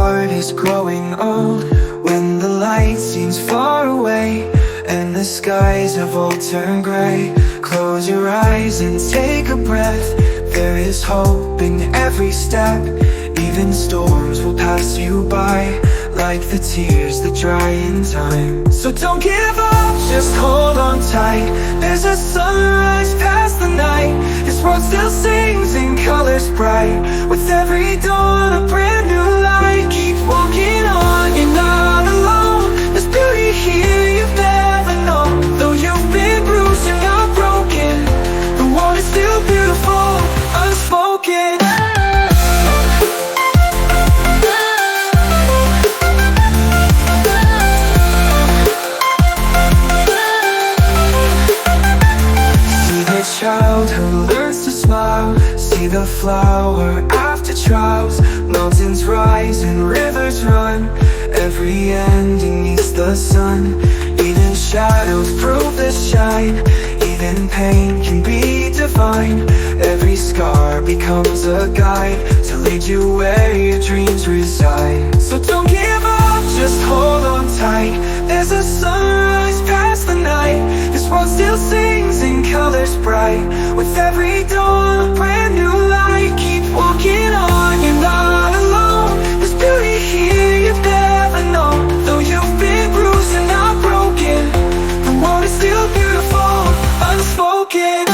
heart is growing old, when the light seems far away and the skies have all turned gray. Close your eyes and take a breath. There is hope in every step. Even storms will pass you by, like the tears that dry in time. So don't give up, just hold on tight. There's a sunrise past the night. This world still sings in colors bright. With every dawn a brand new light. Keep walking on, you're not alone. There's beauty here you've never known. Though you've been bruised, you're not broken. The world is still beautiful, unspoken. Child who learns to smile, see the flower after trials. Mountains rise and rivers run, every ending needs the sun. Even shadows prove the shine, even pain can be divine. Every scar becomes a guide to lead you where your dreams reside. So don't give up, just hold on tight. There's a sunrise past the night. This world still sings in colors bright. With every dawn a brand new light. Keep walking on, you're not alone. There's beauty here you've never known. Though you've been bruised and not broken, the world is still beautiful, unspoken.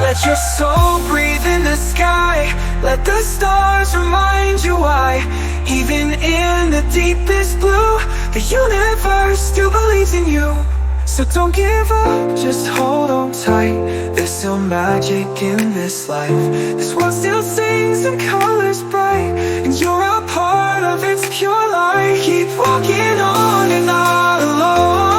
Let your soul breathe in the sky. Let the stars remind you why. Even in the deepest blue, the universe still believes in you. So don't give up, just hold on tight. There's still magic in this life. This world still sings in colors bright, and you're a part of its pure light. Keep walking on, you're not alone.